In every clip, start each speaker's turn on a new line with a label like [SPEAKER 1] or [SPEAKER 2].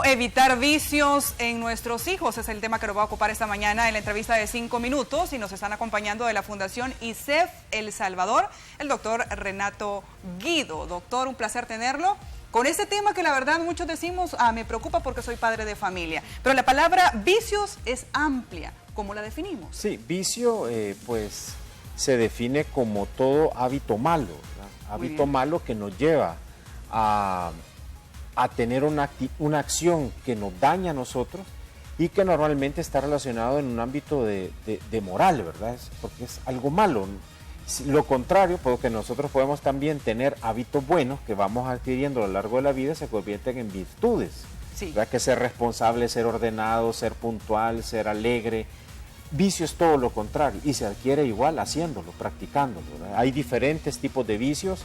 [SPEAKER 1] ¿Cómo evitar vicios en nuestros hijos? Es el tema que nos va a ocupar esta mañana en la entrevista de 5 minutos y nos están acompañando de la Fundación ISEF El Salvador, el doctor Renato Guido. Doctor, un placer tenerlo. Con este tema que la verdad muchos decimos, me preocupa porque soy padre de familia. Pero la palabra vicios es amplia. ¿Cómo la definimos?
[SPEAKER 2] Sí, vicio pues se define como todo hábito malo, ¿verdad? Hábito malo que nos lleva a tener una acción que nos daña a nosotros y que normalmente está relacionado en un ámbito de moral, ¿verdad? Porque es algo malo. Lo contrario, porque nosotros podemos también tener hábitos buenos que vamos adquiriendo a lo largo de la vida, se convierten en virtudes.
[SPEAKER 1] Sí.
[SPEAKER 2] ¿Verdad? Que ser responsable, ser ordenado, ser puntual, ser alegre. Vicio es todo lo contrario y se adquiere igual haciéndolo, practicándolo, ¿verdad? Hay diferentes tipos de vicios.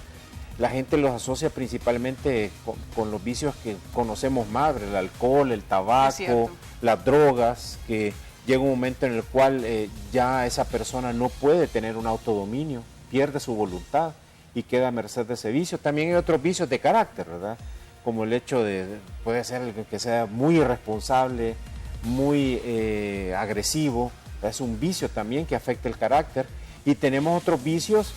[SPEAKER 2] La gente los asocia principalmente con los vicios que conocemos más, el alcohol, el tabaco, las drogas, que llega un momento en el cual ya esa persona no puede tener un autodominio, pierde su voluntad y queda a merced de ese vicio. También hay otros vicios de carácter, ¿verdad? Como el hecho puede ser el que sea muy irresponsable, muy agresivo, es un vicio también que afecta el carácter. Y tenemos otros vicios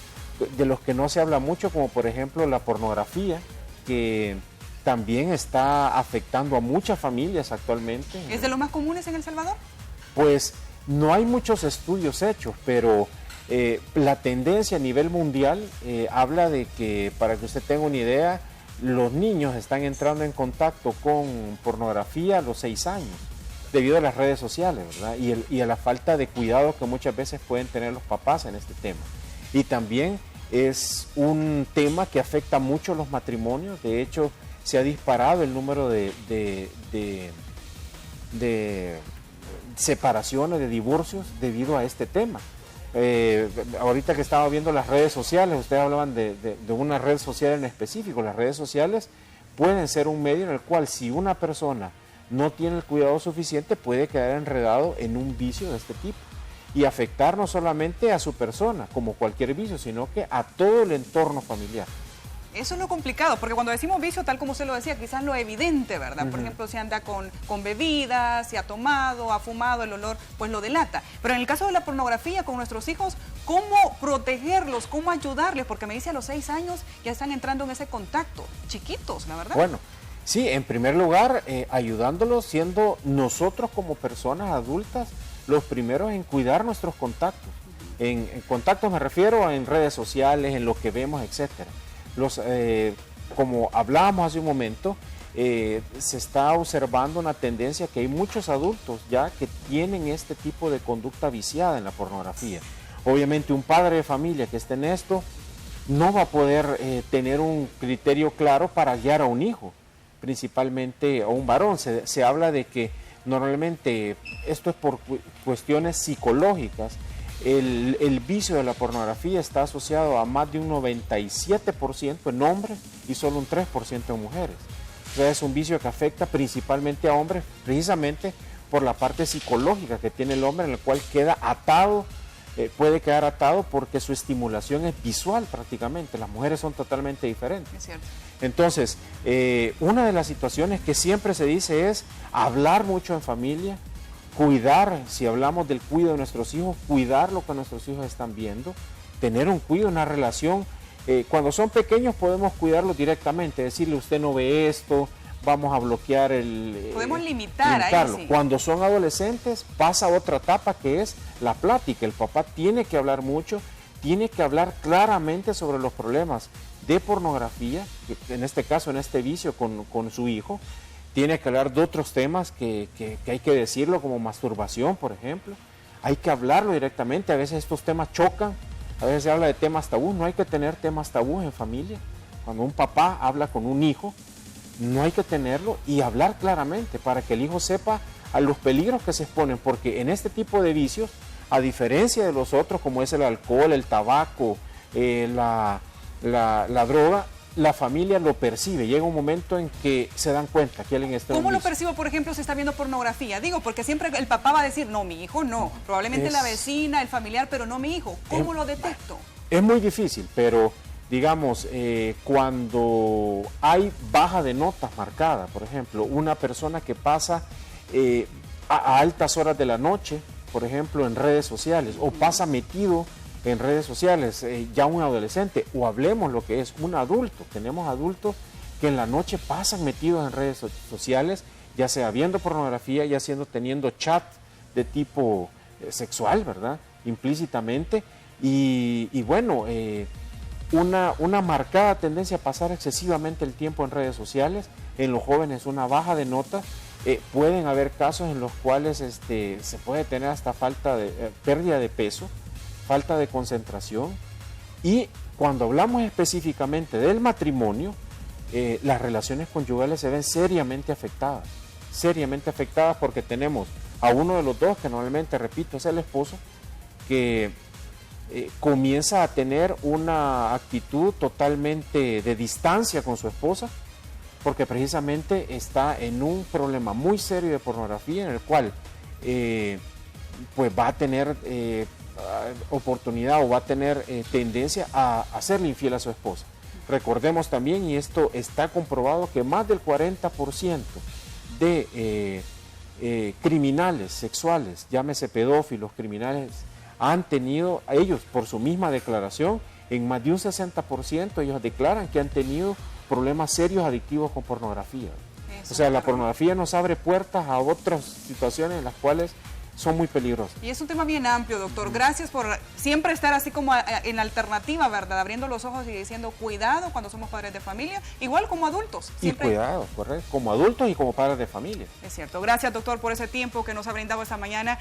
[SPEAKER 2] de los que no se habla mucho, como por ejemplo la pornografía, que también está afectando a muchas familias actualmente.
[SPEAKER 1] ¿Es de los más comunes en El Salvador?
[SPEAKER 2] Pues no hay muchos estudios hechos, pero la tendencia a nivel mundial habla de que, para que usted tenga una idea, los niños están entrando en contacto con pornografía a los 6 años, debido a las redes sociales, ¿verdad? Y a la falta de cuidado que muchas veces pueden tener los papás en este tema. Y también es un tema que afecta mucho a los matrimonios. De hecho, se ha disparado el número de separaciones, de divorcios debido a este tema. Ahorita que estaba viendo las redes sociales, ustedes hablaban de una red social en específico. Las redes sociales pueden ser un medio en el cual, si una persona no tiene el cuidado suficiente, puede quedar enredado en un vicio de este tipo y afectar no solamente a su persona como cualquier vicio, sino que a todo el entorno familiar.
[SPEAKER 1] Eso es lo complicado, porque cuando decimos vicio, tal como usted lo decía, quizás lo evidente, ¿verdad? Por ejemplo, si anda con bebidas, si ha tomado, ha fumado, el olor, pues lo delata. Pero en el caso de la pornografía con nuestros hijos, ¿cómo protegerlos? ¿Cómo ayudarles? Porque me dice a los 6 años ya están entrando en ese contacto, chiquitos, la verdad.
[SPEAKER 2] Bueno, sí, en primer lugar, ayudándolos, siendo nosotros como personas adultas los primeros en cuidar nuestros contactos. En contactos me refiero en redes sociales, en lo que vemos, etcétera. Como hablábamos hace un momento, se está observando una tendencia que hay muchos adultos ya que tienen este tipo de conducta viciada en la pornografía. Obviamente un padre de familia que esté en esto no va a poder tener un criterio claro para guiar a un hijo, principalmente a un varón. Se habla de que normalmente esto es por cuestiones psicológicas. El vicio de la pornografía está asociado a más de un 97% en hombres y solo un 3% en mujeres. O sea, es un vicio que afecta principalmente a hombres, precisamente por la parte psicológica que tiene el hombre, en el cual queda atado, puede quedar atado porque su estimulación es visual prácticamente. Las mujeres son totalmente diferentes.
[SPEAKER 1] Es cierto.
[SPEAKER 2] Entonces, una de las situaciones que siempre se dice es hablar mucho en familia, cuidar, si hablamos del cuidado de nuestros hijos, cuidar lo que nuestros hijos están viendo, tener un cuidado, una relación. Cuando son pequeños podemos cuidarlos directamente, decirle usted no ve esto, vamos a bloquear
[SPEAKER 1] podemos limitarlo. Ahí sí.
[SPEAKER 2] Cuando son adolescentes pasa otra etapa que es la plática. El papá tiene que hablar mucho, tiene que hablar claramente sobre los problemas de pornografía, que en este caso, en este vicio con su hijo. Tiene que hablar de otros temas que hay que decirlo, como masturbación, por ejemplo. Hay que hablarlo directamente. A veces estos temas chocan, a veces se habla de temas tabú. No hay que tener temas tabú en familia. Cuando un papá habla con un hijo, no hay que tenerlo y hablar claramente para que el hijo sepa a los peligros que se exponen, porque en este tipo de vicios, a diferencia de los otros, como es el alcohol, el tabaco, la droga, la familia lo percibe. Llega un momento en que se dan cuenta que alguien está en un
[SPEAKER 1] ¿Cómo lo
[SPEAKER 2] vicio.
[SPEAKER 1] percibo, por ejemplo, si está viendo pornografía? Digo, porque siempre el papá va a decir, no, mi hijo no. Probablemente la vecina, el familiar, pero no mi hijo. ¿Cómo lo detecto?
[SPEAKER 2] Es muy difícil, pero digamos, cuando hay baja de notas marcada, por ejemplo, una persona que pasa a altas horas de la noche, por ejemplo, en redes sociales, o pasa metido en redes sociales, ya un adolescente, o hablemos lo que es un adulto. Tenemos adultos que en la noche pasan metidos en redes sociales, ya sea viendo pornografía, ya teniendo chat de tipo sexual, ¿verdad? Implícitamente, y bueno, una marcada tendencia a pasar excesivamente el tiempo en redes sociales, en los jóvenes una baja de notas, pueden haber casos en los cuales se puede tener hasta pérdida de peso, falta de concentración, y cuando hablamos específicamente del matrimonio, las relaciones conyugales se ven seriamente afectadas porque tenemos a uno de los dos, que normalmente, repito, es el esposo, que comienza a tener una actitud totalmente de distancia con su esposa, porque precisamente está en un problema muy serio de pornografía, en el cual pues va a tener oportunidad o va a tener tendencia a serle infiel a su esposa. Recordemos también, y esto está comprobado, que más del 40% de criminales sexuales, llámese pedófilos, criminales, han tenido, ellos por su misma declaración, en más de un 60% ellos declaran que han tenido problemas serios adictivos con pornografía. O sea, la pornografía nos abre puertas a otras situaciones en las cuales son muy peligrosas.
[SPEAKER 1] Y es un tema bien amplio, doctor. Gracias por siempre estar así como en la alternativa, ¿verdad? Abriendo los ojos y diciendo cuidado cuando somos padres de familia, igual como adultos.
[SPEAKER 2] Siempre... Y cuidado, correcto, como adultos y como padres de familia.
[SPEAKER 1] Es cierto. Gracias, doctor, por ese tiempo que nos ha brindado esta mañana.